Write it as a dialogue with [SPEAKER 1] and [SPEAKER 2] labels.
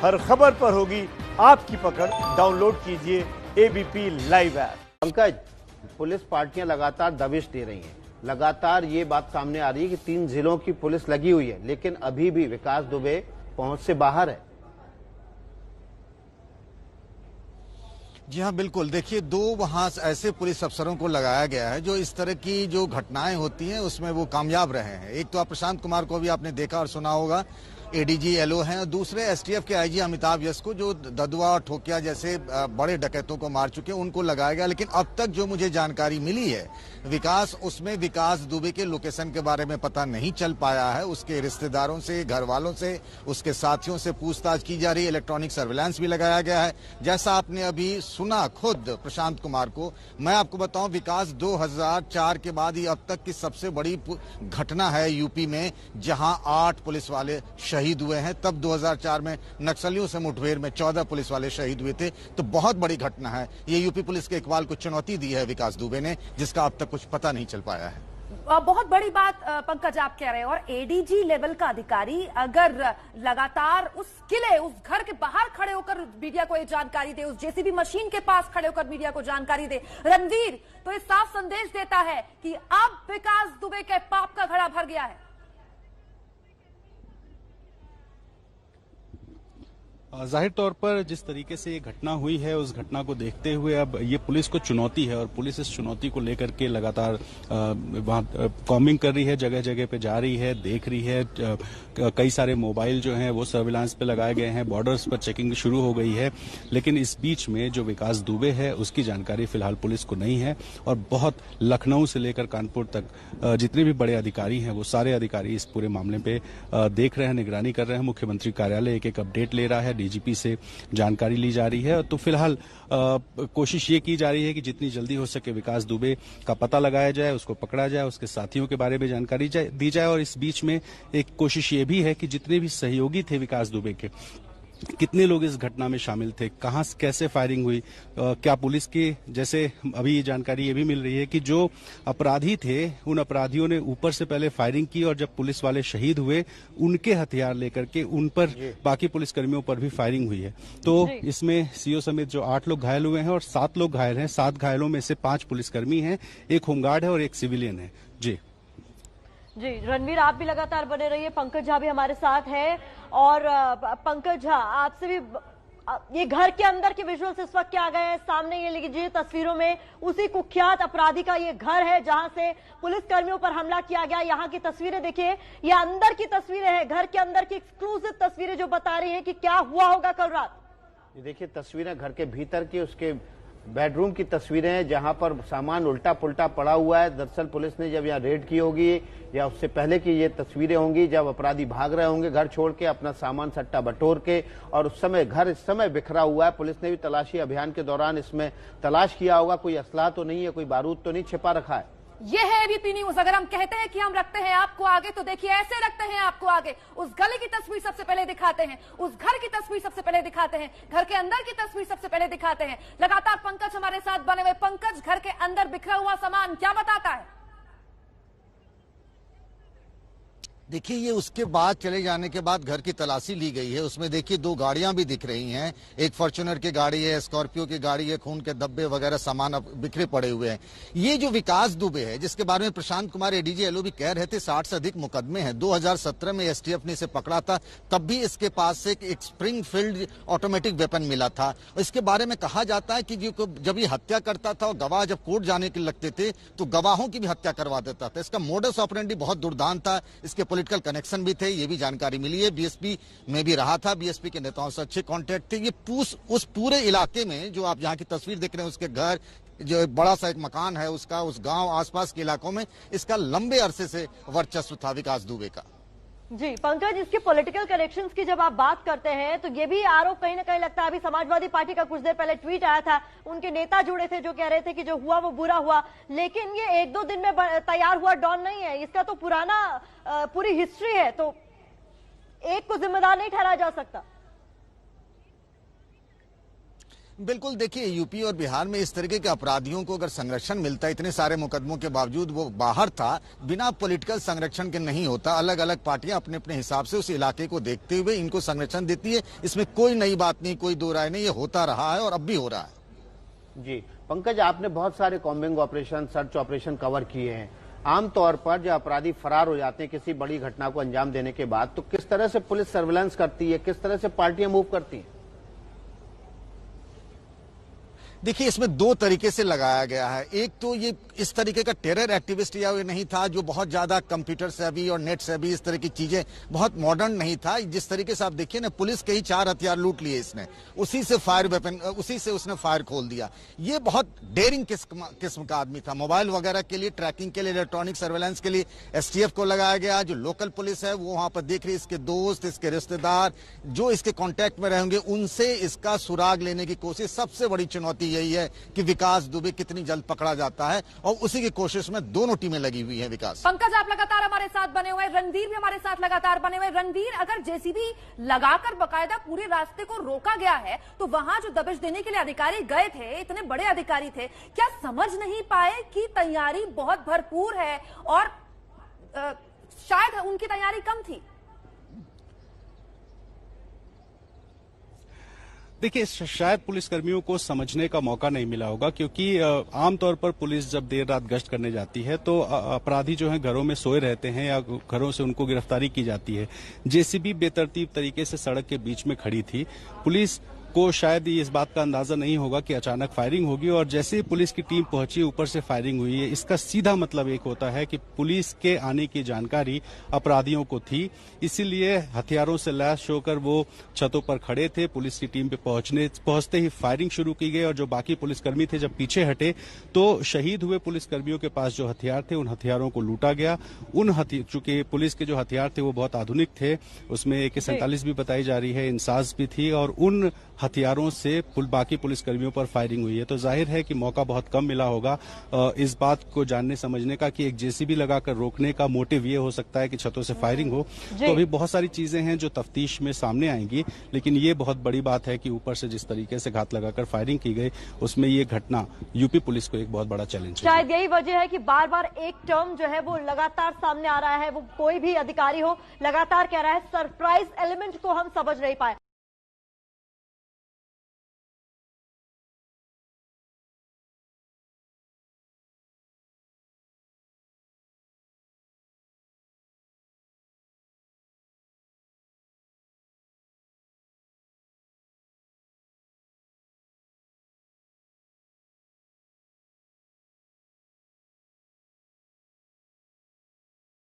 [SPEAKER 1] हर खबर पर होगी आपकी पकड़। डाउनलोड कीजिए ABP live app.
[SPEAKER 2] Pankaj, police पार्टियां लगातार दबिश दे रही हैं। लगातार ये बात सामने आ रही है कि 3 जिलों की पुलिस लगी हुई है, लेकिन अभी भी विकास दुबे पहुंच से बाहर है।
[SPEAKER 3] जी हाँ, बिल्कुल। देखिए, 2 वहां ऐसे पुलिस अफसरों को लगाया गया है जो इस तरह की जो घटनाएं होती हैं उसमें वो कामयाब रहे हैं। एक तो आप प्रशांत कुमार को भी आपने देखा और सुना होगा, एडीजी एलओ हैं, और दूसरे एसटीएफ के आईजी अमिताभ यश को, जो ददुआ और ठोकिया जैसे बड़े डकैतों को मार चुके हैं, उनको लगाया गया। लेकिन अब तक जो मुझे जानकारी मिली है उसमें विकास दुबे के लोकेशन के बारे में पता नहीं चल पाया है। उसके रिश्तेदारों से, घर वालों से, उसके साथियों से पूछताछ की जा रही है। इलेक्ट्रॉनिक सर्विलांस भी लगाया गया है। जैसा आपने अभी सुना खुद प्रशांत कुमार को, मैं आपको बताऊं, विकास 2004 के बाद ही अब तक की सबसे बड़ी घटना है यूपी में, जहां 8 पुलिस वाले शहीद हुए हैं। तब 2004 में नक्सलियों से मुठभेड़ में 14 पुलिस वाले शहीद हुए थे। तो बहुत बड़ी घटना है। ये यूपी पुलिस के इकबाल को चुनौती दी है विकास दुबे ने, जिसका अब तक कुछ पता नहीं चल पाया है।
[SPEAKER 4] बहुत बड़ी बात पंकज आप कह रहे हैं। और एडीजी लेवल का अधिकारी अगर लगातार उस किले, उस घर के बाहर खड़े होकर मीडिया को ये जानकारी दे, उस जेसीबी मशीन के पास खड़े होकर मीडिया को जानकारी दे, रणवीर, तो ये साफ संदेश देता है कि अब विकास दुबे के पाप का घड़ा भर गया है।
[SPEAKER 5] जाहिर तौर पर जिस तरीके से ये घटना हुई है, उस घटना को देखते हुए अब ये पुलिस को चुनौती है, और पुलिस इस चुनौती को लेकर के लगातार वहां कॉम्बिंग कर रही है, जगह जगह पे जा रही है, देख रही है। कई सारे मोबाइल जो हैं वो सर्विलांस पे लगाए गए हैं, बॉर्डर्स पर चेकिंग शुरू हो गई है। लेकिन इस बीच में जो विकास दुबे है उसकी जानकारी फिलहाल पुलिस को नहीं है। और बहुत लखनऊ से लेकर कानपुर तक जितने भी बड़े अधिकारी हैं वो सारे अधिकारी इस पूरे मामले पे देख रहे हैं, निगरानी कर रहे हैं। मुख्यमंत्री कार्यालय एक अपडेट ले रहा है, डीजीपी से जानकारी ली जा रही है। तो फिलहाल कोशिश ये की जा रही है कि जितनी जल्दी हो सके विकास दुबे का पता लगाया जाए, उसको पकड़ा जाए, उसके साथियों के बारे में जानकारी दी जाए। और इस बीच में एक कोशिश ये भी है कि जितने भी सहयोगी थे विकास दुबे के, कितने लोग इस घटना में शामिल थे, कहां कैसे फायरिंग हुई, क्या पुलिस की, जैसे अभी ये जानकारी ये भी मिल रही है कि जो अपराधी थे उन अपराधियों ने ऊपर से पहले फायरिंग की, और जब पुलिस वाले शहीद हुए उनके हथियार लेकर के उन पर, बाकी पुलिसकर्मियों पर भी फायरिंग हुई है। तो इसमें सीओ समेत जो 8 लोग घायल हुए हैं और 7 लोग घायल हैं। 7 घायलों में से 5 पुलिसकर्मी हैं, एक होमगार्ड है और एक सिविलियन है। जी
[SPEAKER 6] रणवीर, आप भी लगातार बने रहिए। पंकज झा भी हमारे साथ है। और पंकज झा, आपसे भी, ये घर के अंदर के विजुअल्स इस वक्त क्या आ गए हैं सामने? ये लीजिए तस्वीरों में उसी कुख्यात अपराधी का ये घर है जहां से पुलिस कर्मियों पर हमला किया गया। यहाँ की तस्वीरें देखिए, ये अंदर की तस्वीरें हैं, घर के अंदर की एक्सक्लूसिव तस्वीरें जो बता रही हैं कि क्या हुआ होगा कल रात।
[SPEAKER 2] ये देखिए तस्वीरें घर के भीतर की, उसके बेडरूम की तस्वीरें हैं जहां पर सामान उल्टा पुल्टा पड़ा हुआ है। दरअसल पुलिस ने जब यहाँ रेड की होगी या उससे पहले की ये तस्वीरें होंगी जब अपराधी भाग रहे होंगे घर छोड़ के, अपना सामान सट्टा बटोर के। और उस समय घर इस समय बिखरा हुआ है। पुलिस ने भी तलाशी अभियान के दौरान इसमें तलाश किया होगा, कोई असलाह तो नहीं है, कोई बारूद तो नहीं छिपा रखा है।
[SPEAKER 4] ये है एबीपी न्यूज। अगर हम कहते हैं कि हम रखते हैं आपको आगे, तो देखिए ऐसे रखते हैं आपको आगे। उस गली की तस्वीर सबसे पहले दिखाते हैं, उस घर की तस्वीर सबसे पहले दिखाते हैं, घर के अंदर की तस्वीर सबसे पहले दिखाते हैं। लगातार पंकज हमारे साथ बने हुए। पंकज, घर के अंदर बिखरा हुआ सामान क्या बताता है?
[SPEAKER 3] देखिए, ये उसके बाद चले जाने के बाद घर की तलाशी ली गई है। उसमें देखिए 2 गाड़ियां भी दिख रही हैं, एक फॉर्च्यूनर की गाड़ी है, स्कॉर्पियो की गाड़ी है, खून के धब्बे वगैरह सामान अब बिखरे पड़े हुए हैं। ये जो विकास दुबे है, जिसके बारे में प्रशांत कुमार एडीजी एलओ भी कह रहे थे 60 से अधिक मुकदमे हैं। 2017 में एसटीएफ ने इसे पकड़ा था, तब भी इसके पास से एक स्प्रिंग फील्ड ऑटोमेटिक वेपन मिला था। इसके बारे में कहा जाता है कि जब ये हत्या करता था और गवाह जब कोर्ट जाने के लगते थे तो गवाहों की भी हत्या करवा देता था। इसका मोडस ऑपरेंडी बहुत दुर्दांत था। इसके पॉलिटिकल कनेक्शन भी थे, ये भी जानकारी मिली है। बीएसपी में भी रहा था, बीएसपी के नेताओं से अच्छे कांटेक्ट थे। ये उस पूरे इलाके में जो आप यहाँ की तस्वीर देख रहे हैं, उसके घर, जो एक बड़ा सा एक मकान है उसका, उस गांव आसपास के इलाकों में इसका लंबे अरसे से वर्चस्व था विकास दुबे का।
[SPEAKER 6] जी पंकज, इसके पॉलिटिकल कनेक्शंस की जब आप बात करते हैं तो ये भी आरोप कहीं ना कहीं लगता है। अभी समाजवादी पार्टी का कुछ देर पहले ट्वीट आया था, उनके नेता जुड़े थे जो कह रहे थे कि जो हुआ वो बुरा हुआ। लेकिन ये 1-2 दिन में तैयार हुआ डॉन नहीं है, इसका तो पुराना पूरी हिस्ट्री है, तो एक को जिम्मेदार नहीं ठहराया जा सकता।
[SPEAKER 3] बिल्कुल, देखिए यूपी और बिहार में इस तरीके के अपराधियों को अगर संरक्षण मिलता है, इतने सारे मुकदमों के बावजूद वो बाहर था, बिना पॉलिटिकल संरक्षण के नहीं होता। अलग अलग पार्टियां अपने अपने हिसाब से उस इलाके को देखते हुए इनको संरक्षण देती है। इसमें कोई नई बात नहीं, कोई दो राय नहीं, ये होता रहा है और अब भी हो रहा है।
[SPEAKER 2] जी पंकज, आपने बहुत सारे combing operation, search operation cover किए हैं। आमतौर पर जब अपराधी फरार हो जाते हैं किसी बड़ी घटना को अंजाम देने के बाद, तो किस तरह से पुलिस सर्विलांस करती है, किस तरह से पार्टियां मूव करती हैं?
[SPEAKER 3] देखिए, इसमें दो तरीके से लगाया गया है। एक तो ये इस तरीके का टेरर एक्टिविस्ट या ये नहीं था जो बहुत ज्यादा कंप्यूटर से अभी और नेट से अभी इस तरह की चीजें बहुत मॉडर्न नहीं था। जिस तरीके से आप देखिए ना, पुलिस के ही 4 हथियार लूट लिए इसने, उसी से फायर वेपन, उसी से उसने फायर खोल दिया। ये बहुत डेयरिंग किस्म का आदमी था। मोबाइल वगैरह के लिए, ट्रैकिंग के लिए, इलेक्ट्रॉनिक सर्वेलेंस के लिए एसटीएफ को लगाया गया। जो लोकल पुलिस है वो वहां पर देख रही, इसके दोस्त, इसके रिश्तेदार जो इसके कॉन्टेक्ट में रहेंगे उनसे इसका सुराग लेने की कोशिश। सबसे बड़ी चुनौती यही है कि विकास दुबे कितनी जल्द पकड़ा जाता है, और उसी की कोशिश में दोनों टीमें लगी हुई हैं। विकास,
[SPEAKER 4] पंकज आप लगातार हमारे साथ बने हुए हैं, रणवीर भी हमारे साथ लगातार बने हुए हैं। रणवीर, अगर जेसीबी लगाकर बकायदा पूरे रास्ते को रोका गया है, तो वहां जो दबिश देने के लिए अधिकारी गए थे, इतने बड़े अधिकारी थे, क्या समझ नहीं पाए कि तैयारी बहुत भरपूर है और शायद उनकी तैयारी कम थी?
[SPEAKER 5] देखिए, शायद पुलिसकर्मियों को समझने का मौका नहीं मिला होगा, क्योंकि आमतौर पर पुलिस जब देर रात गश्त करने जाती है तो अपराधी जो हैं घरों में सोए रहते हैं या घरों से उनको गिरफ्तारी की जाती है। जेसीबी बेतरतीब तरीके से सड़क के बीच में खड़ी थी। पुलिस को शायद इस बात का अंदाजा नहीं होगा कि अचानक फायरिंग होगी, और जैसे ही पुलिस की टीम पहुंची ऊपर से फायरिंग हुई है। इसका सीधा मतलब एक होता है कि पुलिस के आने की जानकारी अपराधियों को थी, इसीलिए हथियारों से लैस होकर वो छतों पर खड़े थे। पुलिस की टीम पे पहुंचते ही फायरिंग शुरू की गई, और जो बाकी पुलिसकर्मी थे जब पीछे हटे तो शहीद हुए पुलिसकर्मियों के पास जो हथियार थे उन हथियारों को लूटा गया। चूंकि पुलिस के जो हथियार थे वो बहुत आधुनिक थे, उसमें AK-47 भी बताई जा रही है, इंसास भी थी, और उन हथियारों से बाकी पुलिसकर्मियों पर फायरिंग हुई है। तो जाहिर है कि मौका बहुत कम मिला होगा इस बात को जानने समझने का कि एक जेसीबी लगाकर रोकने का मोटिव ये हो सकता है कि छतों से फायरिंग हो। तो अभी बहुत सारी चीजें हैं जो तफ्तीश में सामने आएंगी, लेकिन ये बहुत बड़ी बात है कि ऊपर से जिस तरीके से घात लगाकर फायरिंग की गई, उसमें ये घटना यूपी पुलिस को एक बहुत बड़ा चैलेंज है।
[SPEAKER 6] शायद यही वजह है कि बार बार एक टर्म जो है वो लगातार सामने आ रहा है। वो कोई भी अधिकारी हो लगातार कह रहा है सरप्राइज एलिमेंट को हम समझ नहीं पाए।